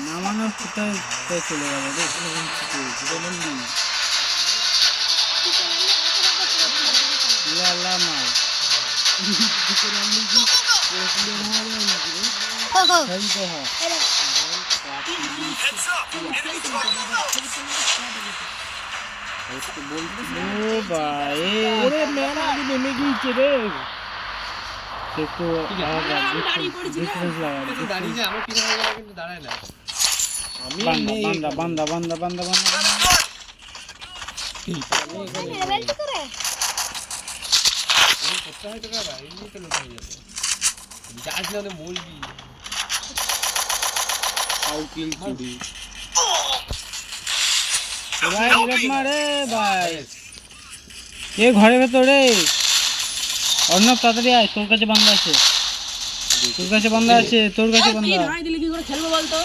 নামানো কোথায় চলে গেল রে মাল নেমে গিয়েছে রে একটু বান্দা ঘরের ভেতরে অর্ণব তাড়াতাড়ি আয়, তোর কাছে বান্দা আছে, তোর কাছে বান্দা আছে, তোর কাছে বান্দা কি করে খেলবো বলতো?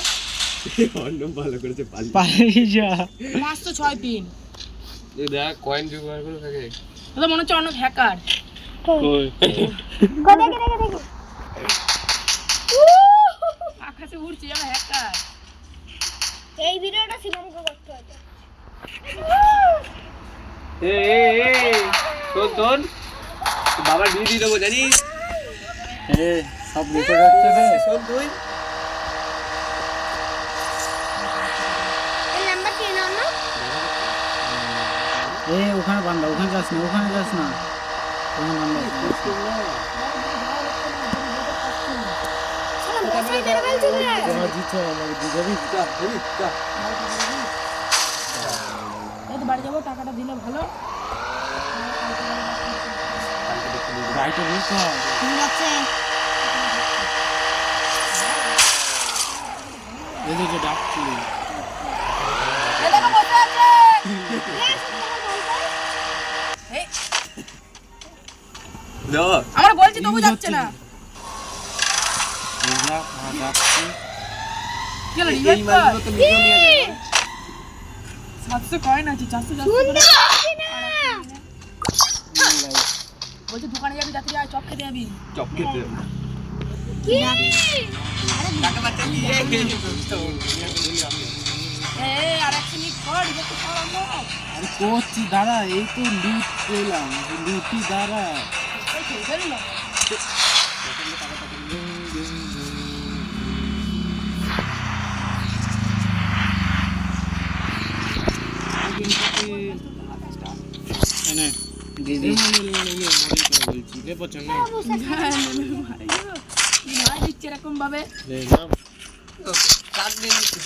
অর্ণব ভালো করেছে পালিয়ে যা। মাস তো 6 পিন দেখ কয়েন জোগাড় করে থাকে। তো মনে হচ্ছে অর্ণব হ্যাকার। আকাশে উড়ছে যেন হ্যাকার। এই ভিডিওটা সিনেমাকে করতে হবে। তোর বাবা দিয়ে দেবো জানিস? সব রেকর্ড হচ্ছে রে। শোন তুই এই নাম্বার কি নাও না? ওখানে বান্দা, ওখানে যাস না, ওখানে বান্দা আছে। বসাই দে বল চলে। এই তো বাড়ি যাবো, টাকাটা দিলে ভালো। রাইটে রেখো ঠিক আছে। এদিকে ডাকছি। এই দেখো বসে আছে। আমরা বলছি তবু যাচ্ছে না। কি হলো রিভাইভ কর। 700 কয়েন আছে, 400 করে। বলছি দোকানে যাবি, রাত্রে আয়, চপ খেতে যাবি। চপ খেতে কি? টাকা বাচ্চা দিয়ে এই আর 1 মিনিট কর, দেখো খাওয়াবো। আরে করছি দাঁড়া, এই তো লুট পেলাম, লুটি দাঁড়া। এই খেয়ে ফেললো। এনে দিদি বলছি রে পছন্দ ভাই দিচ্ছে এরকম ভাবে। কাট দিয়ে নিচ্ছি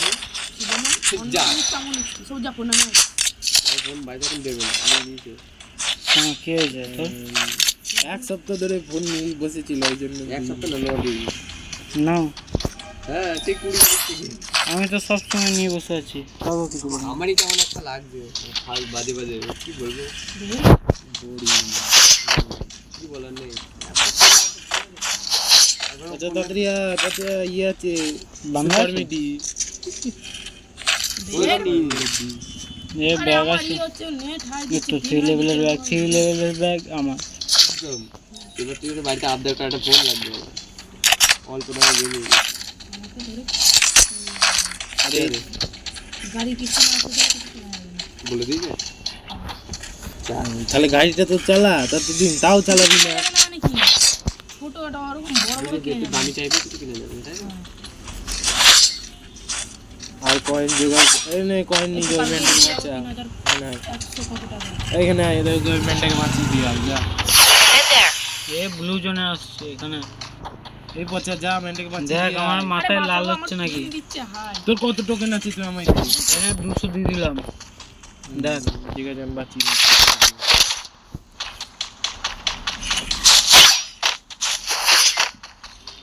যা সোজা ফোন না ফোন ভাই যখন দেবেন আমি নিয়েছি। কে হয়েছে তোর? এক সপ্তাহ ধরে ফোন নিয়ে বসেছিল, ওই জন্য। এক সপ্তাহ না না, হ্যাঁ ঠিক 20 আমি তো সবসময় নিয়ে বসে আছি। তাও কিছু বলি না। আমারই কেমন একটা লাগছে, ফাল বাজে বাজে কি বলবো, কি বলার নেই। আচ্ছা দাদরিয়া ইয়ে আছে বাংলা মিডি ये बैग আছে একটু 3 লেভেলের ব্যাগ আমার। এবার তুই তো বাড়িতে আপডেট করা একটা ফোন লাগবে, অল্প টাকা দিয়ে দিবি। আরে গাড়ি কিছু না বলে দিয়েছে তাহলে গাড়িটা তো চালা, ততদিন তাও চালাবি না। মানে কি ছোট একটা ওরকম বড় বড় কিনে নেব। দামি চাইবে কিছু কিনে নেবেন, তাই না? আর কয়েন জোগাড় এই নে, কয়েন নিয়ে গভর্নমেন্টের বাচ্চা না 100 কত টাকা এখানে এদের গভর্নমেন্টকে বাঁচিয়ে দিয়ে আর যা এ ব্লু জোনে আসছে এখানে। এই পচা যা মেন্টকে বাঁচিয়ে দেখ। আমার মাথায় লাল হচ্ছে নাকি? দিচ্ছে হাই তোর কত টোকেন আছে তুই আমায় দে। এখানে 200 দিয়ে দিলাম, দেখ ঠিক আছে আমি বাঁচিয়ে দিচ্ছি।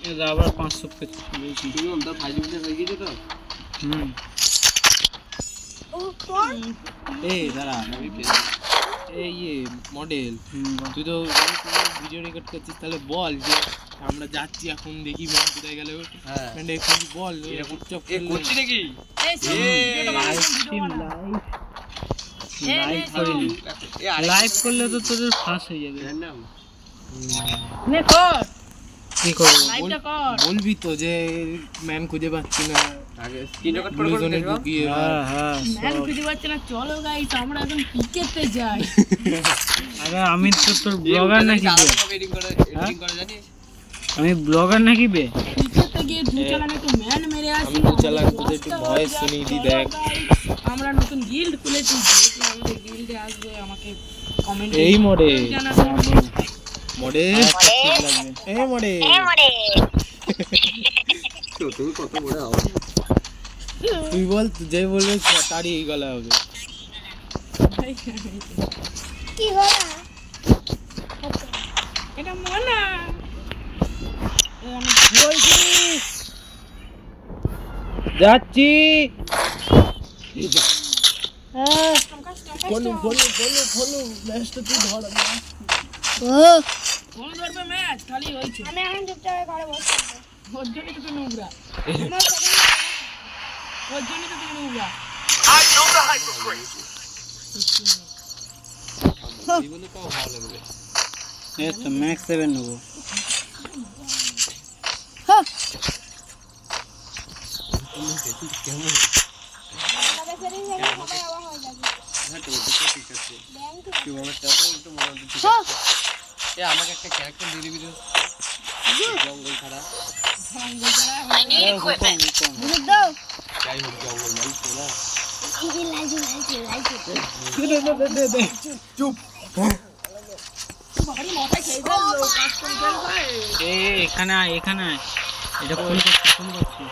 এটা আবার 500 পেয়েছি তুমি ওটা 5 মিনিট হয়ে গেছে তো। ও কোন? এই দাঁড়া, এই মডেল তুই তো ভিডিও রেকর্ড করছিস, তাহলে বল যে আমরা যাচ্ছি এখন, দেখি ব্যান্ড কোথায় গেল। হ্যাঁ ব্যান্ড এখন বল এরকম চুপ এ করছি নাকি? এই ভিডিওটা বানাই ভিডিও বানা। লাইভ করিনি, লাইভ করলে তো তোদের ফাঁস হয়ে যাবে। নাম নে কর, কি করবো লাইভটা কর। বলবি তো যে ম্যান খুঁজে পাচ্ছি না, আগে স্ক্রিন রেকর্ড করে ব্লু জোনে দেখো। ঢুকিয়ে ম্যান খুঁজে পাচ্ছে না, চলো গাইস আমরা এখন ক্রিকেটে যাই। আরে আমি তো তোর ব্লগার নাকি বে? এডিটিং করে জানিস? আমি ব্লগার নাকি বে? ক্রিকেটে গিয়ে দু চালান একটু ম্যান মেরে আসি। আমি দু চালান তোদের একটু ভয়েস শুনিয়ে দিই, দেখ। আমরা নতুন গিল্ড খুলেছি, যেহেতু আমাদের গিল্ডে আসবে আমাকে কমেন্ট এই মডেল জানাবেন। মডেল এই মডেল তো তুমি কত বড় আওয়াজ তুই বল, যে বলবে তারই এই গলা হবে। কি হলো? এটা মনা যাচ্ছি। ফলো ম্যাচটা তুই ধর। কোন ধরবে ম্যাচ খালি হইছে, আমি এখন চুপচাপ ঘরে বসে থাকবো। ওর জন্যই তো তুই নোংরা, আমার সাথে ওর জন্যই তো তুই নোংরা। জীবনে পাও ভালো লাগবে। এই তো ম্যাক্স 7 নেবো। কেমন আমাদের ফেরি থেকে সবাই আবার হয়ে যাবে। হ্যাঁ তো ওটা তো ঠিক আছে। ব্যাংক কি বলবো টাটা একটু মনে হচ্ছে ঠিক আছে। এ আমাকে একটা ক্যারেক্টার দিয়ে দিবি তো। জঙ্গল ছাড়া বুঝে দাও। যাই হোক জঙ্গল নাই তো না। এই যে লাইজু চুপ। বাড়ি মাথায় খেয়ে ফেললো, কাজ করে ফেলবে। এখানে আয়, এখানে আয়। এটা ফোন করছি।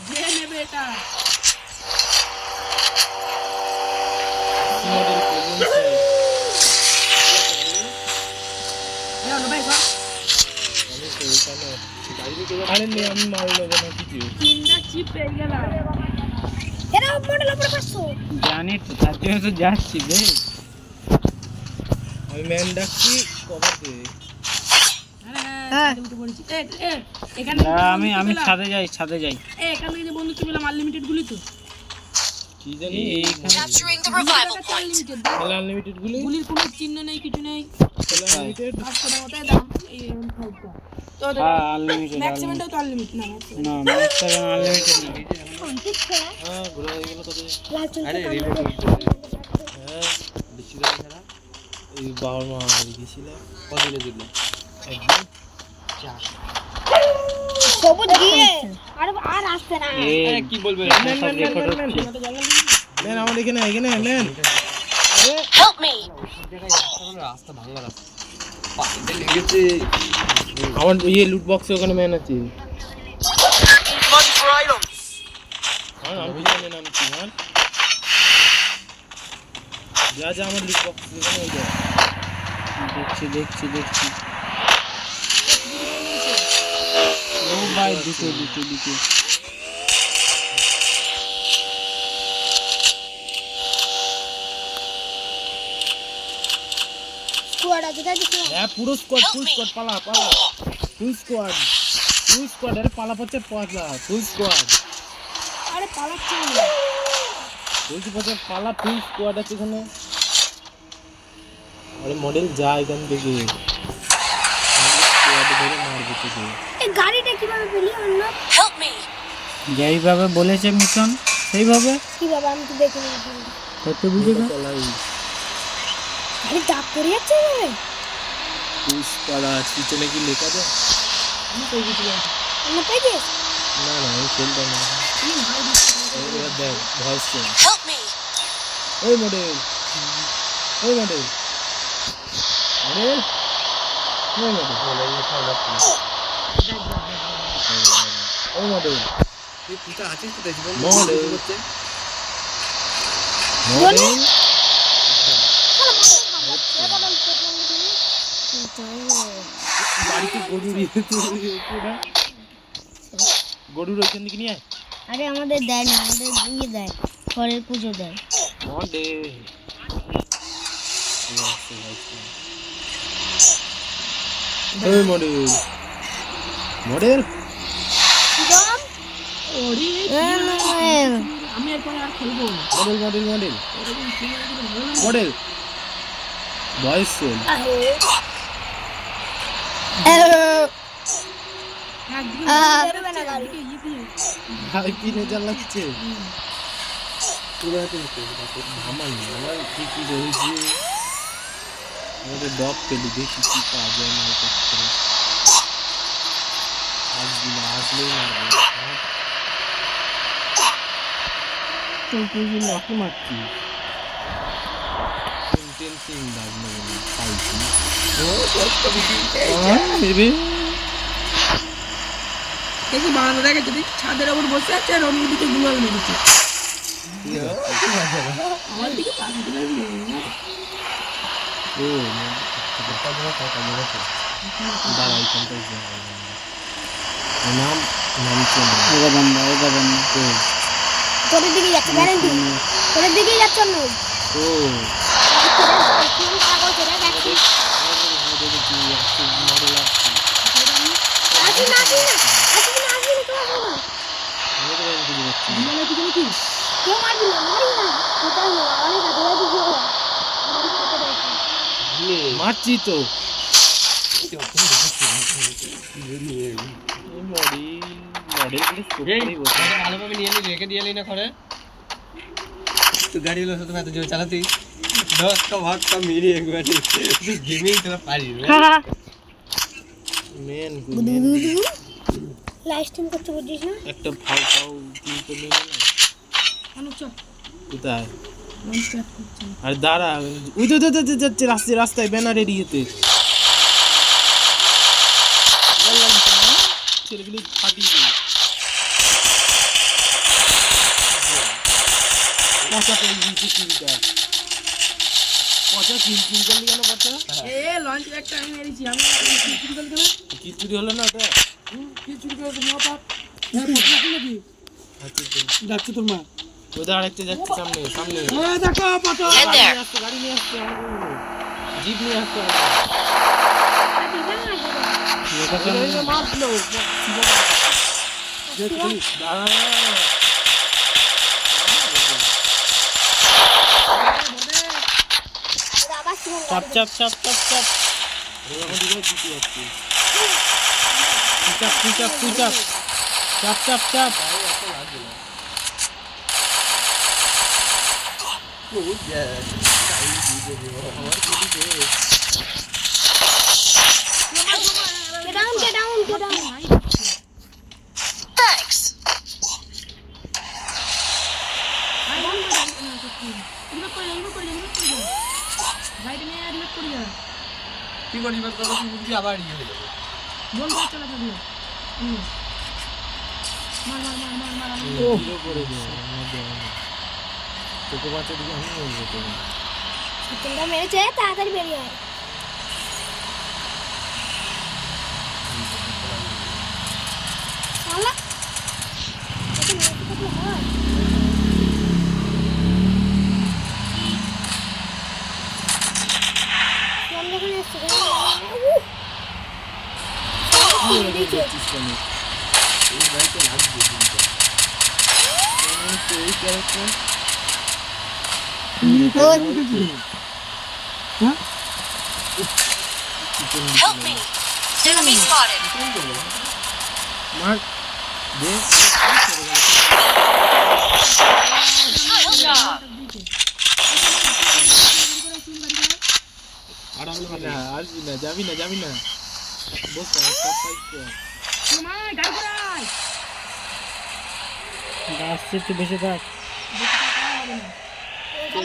যে নেবে এটা ভাই সব আরে নে, আমি মাল নেবো না কিছু। তিনটা চিপ পেয়ে গেলাম। এরা মডেল উপরে পাচ্ছো। জানি তো, তার জন্য তো যাচ্ছি বে। আমি ম্যান ডাকছি, কভার দে। হ্যাঁ উঠে পড়েছি। এখান থেকে আমি ছাদে যাই। এখান থেকে যে বন্ধু কি পেলাম আনলিমিটেড গুলি তো কি জানি এইখানে আনলিমিটেড আনলিমিটেড গুলি, গুলির কোনো চিহ্ন নেই, কিছু নেই। আনলিমিটেড। 500 টাকায় দাম এই M5টা তো আনলিমিটেড। ম্যাক্সিমামটাও তো আনলিমিটেড না না ম্যাক্স 7 আনলিমিটেড না। হ্যাঁ ঘোরা হয়ে গেল কত। আরে রিলোড হ্যাঁ বেশি দাম ছাড়া এই বাবার মা গেছিলাম কত দিলে দিলে একদিন। সবুজ গিয়ে আর আসছে না। আরে কি বলবে সব রেকর্ড হচ্ছে। ম্যান আমার এখানে ম্যান। রাস্তা ভাঙা রাস্তা পানিতে লেগেছে আমার ইয়ে লুট বক্সে ওখানে ম্যান আছে। আমি জানি না আমি কি মান। যা আমার লুট বক্স ওখানে ওই যা। দেখছি। ও ভাই দুটো। স্কোয়াড আছে তাই তো। হ্যাঁ পুরো স্কোয়াড, ফুল স্কোয়াড, পালা ফুল স্কোয়াড আরে পালা পড়ছে পালা ফুল স্কোয়াড। আরে পালাচ্ছে না। বলছি পড়ছে পালা ফুল স্কোয়াড আছে এখানে। আরে মডেল যা এখান থেকে স্কোয়াডে ধরে মারবে তোকে। এই গাড়িটা কিভাবে পেলি অন্য? যেইভাবে বলেছে মিশন সেইভাবে কিভাবে আমি তো দেখিনি। কত বুঝে গেল। চলাই গাড়ি চাপ করে যাচ্ছে এভাবে। ফুল স্কোয়াড আর পিছনে কি লেখা দেয়? অন্য পেয়েছিস? না আমি খেলতাম না। এবার দেখ ভয়েস চেঞ্জ। ওই মডেল ওই মডেল তুই তো আছিস তো দেখবো মডেল করতে বাড়িতে গরুর ওইখান থেকে নিয়ে আয়। আরে আমাদের দেয় না, আমাদের ইয়ে দেয়, ঘরের পুজো দেয়। মডেল ওই মডেল দাম ওরে এ আমি এরপরে আর খেলবো না মডেল মডেল মডেল এরকম খেলে আর কিছু ভালো লাগে না। মডেল ভয়েস সেল একদিকে বেরোবে না গাড়ি। একদিকে ইয়ে দিয়ে। ভাই পিনে চালাচ্ছে আমার ঠিকই রয়েছে আমাদের ডগ পেলি দেখি কি পাওয়া যায় না করতে আসবি না আসলেই না তুই তুই নাকি মারছিস ইন্টেন্সিং দাগ না বলে পাইছি বেবি দেখি বাংলা দেখে যদি ছাদের ওপর বসে আছে আর অন্য দিকে গুলাল মেরেছে আমার দিকে তাকাতে লাগবে ও দাঁড়া এইখানটাই নাম নামছে না ওগা বন্ধ তো তোদের দিকে যাচ্ছে গ্যারেন্টি তোদের দিকেই যাচ্ছে অন্য ও কাগজ এটা যাচ্ছে মডেল আসছে আসি না আসি না আসি না আসি না কেউ আসবে না আমি তো বাইরে খুঁজে পাচ্ছি না। বিমানের পিছনে কি কেউ মারবি না মারি না কোথাও না অনেক আগে যাচ্ছি মারছি তো ভালোভাবে নিয়ে এলি রেখে দিয়ে এলি না ঘরে তুই গাড়ি হলো তুমি এত জোর চালাতি 10টা ভাগটা মেরে একবারে তুই গেমিং তোরা পারিস মেন লাইভ স্ট্রিম করতে বুঝিস না একটা ফাউ ফাউ কিন্তু নিয়ে না আনো চল কোথায় লঞ্চ প্যাড করছি আর দাঁড়া ওই তো যাচ্ছে রাস্তায় ব্যানার এরিয়েতে ছেলেগুলি ফাটিয়ে দিই পচা করে দিয়েছে কিলটা পচা কিল করলি কেন পচা এ লঞ্চ প্যাডটা আমি মেরেছি আমি চুরি করলি কেন কি চুরি হলো না ওটা কি চুরি করে তুমি অপাপ নাকি ডাকছে তোর মা ওদের আরেকটা যাচ্ছে সামনে দেখো পাতা গাড়ি নিয়ে আসছে জিপ নিয়ে আসছে মারলো আবার চাপ চাপ চাপ চাপ চাপ চাপ চাপ চাপ Get down. গাড়ি নিয়ে রিলোড করে যা কি করিস বাস বাবা তুই আবার ইয়ে হয়ে যাবে বল করে চলা যাবে মার তোকে বাচ্চা দিকে আমি বলবো তোমরা মেরেছে তাড়াতাড়ি বেরিয়ে আয় শালা এটা মেরে তো হয় আমরা এখানে এসেছি এই গাড়িতে লাগবে কিন্তু এই ক্যারেক্টার Enemy spotted. মার দে Good job. আর না আসবি না যাবি না বস সব ফাইট আসছে একটু বেশি থাক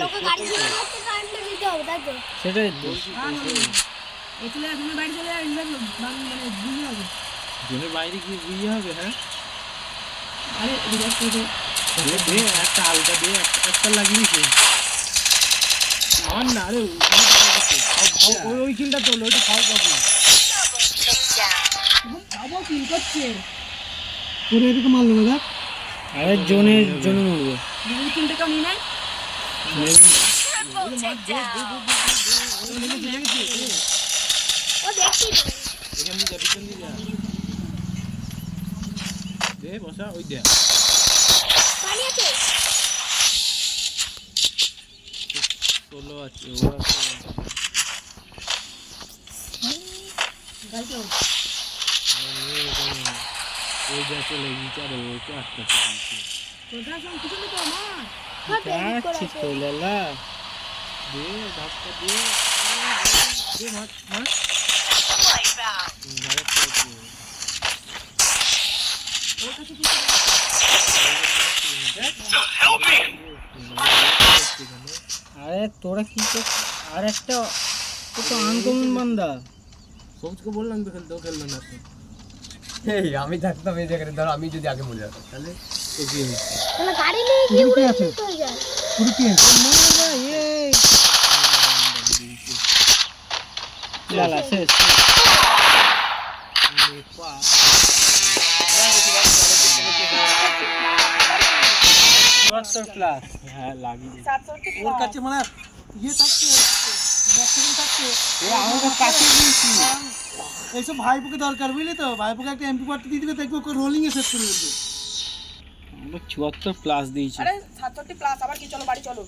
লোকে গাড়ি দিয়ে যাচ্ছে কারেন্টটা দিতে হবে তাই তো সেটাই তো এগুলো তুমি বাইরে চলে যাবে মানে বুঝে হবে জনের বাইরে গিয়ে বুঝিয়ে হবে হ্যাঁ আরে রিল্যাক্স করে দে একটা আলটা দে একটা লাগিয়েছে মার না আরে ওই কিলটা তোল ওইটা খাও পাবি বাবা কিল করছে পুরো এদিকে মারলো দাদা আরে জোনের জন্য মরবে দুই তিনটে কেউ নিয়ে নেয় ও দেখছি এখান দিয়ে পিছন দিয়ে যা দে বসা ওই দে পানি আছে ষোলো আছে ওরা গাইছো ওই যা চলে বিচারে ওকে আটকাতে দিয়েছে কোথায় সব কিছু তো আমার হ্যাঁ edit করা যাচ্ছিস আছে। তো লালা দে ধাক্কা দিয়ে দে মার মার Wipeout. মারে পড়ছে ওর কাছে কি আরে তোরা কি করছিস আর একটা ও তো আনকমন বান্দা সবকে বললাম তো খেলতে ও খেললো না তো এই আমি থাকতাম এই জায়গায়, ধর আমি যদি আগে মরে যেতাম তাহলে তো কি হয়েছে তাহলে গাড়ি নিয়ে গিয়ে উড়ে যেতে হয়ে যায়। লালা শেষ ক্লাস হ্যাঁ লাগিয়ে 700 ওর কাছে মানে ইয়ে থাকছে থাকছে আমাকে কাছে দিয়েছি এইসব ভাইপোকে দরকার বুঝলি তো ভাইপোকে একটা এমপি পার্টি দিয়ে দিবে দেখবো রোলিং এ শেষ করে দেবে আমরা 74 প্লাস দিয়েছি আরে 700 প্লাস আবার কি, চলো বাড়ি চলো।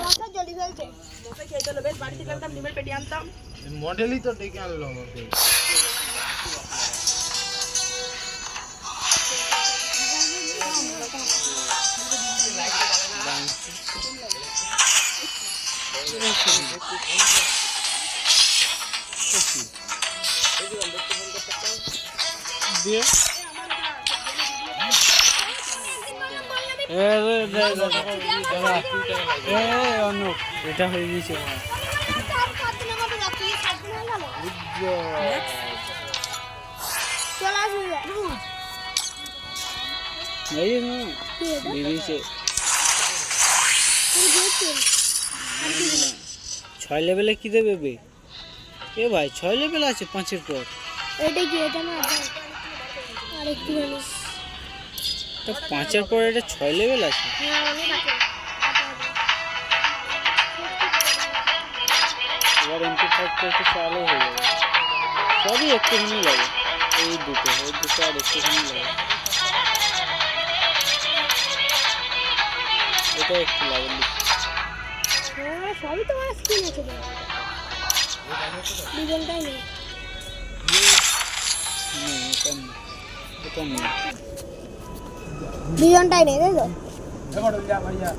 মশা জ্বলি ফেলছে। মশাই খেয়ে চলো, বেশ বাড়ি থেকে একদম ডিমের পেটি আনতাম। মডেলই তো ডেকে আনলো আমাকে দিয়ে অন্য এটা হয়ে গেছে চার পাঁচ দিনের মতো যাচ্ছি, 7 দিন হয়ে গেল। চলে আসবে। এই না কি এটা? বেরিয়েছে তুমি দেখছেন? 6 লেভেলে কি দেবে বে এ ভাই 6 লেভেল আছে 5-এর পর এটা কি এটা না? আর একটু জানিস। তো 5-এর পর এটা 6 লেভেল আছে হ্যাঁ অনেক আছে। এবার MP5 তো একটু চালু হয়ে যাবে সবই একটুখানি লাগে এই দুটো আর একটুখানি লাগে এটা একটু লাগে হ্যাঁ সবই তো আমার স্ক্রিন আছে তো। ডিজাইনটাই নেই। এটা নেই ডিজাইনটাই নেই তাই তো? দেখো যা ভাইয়া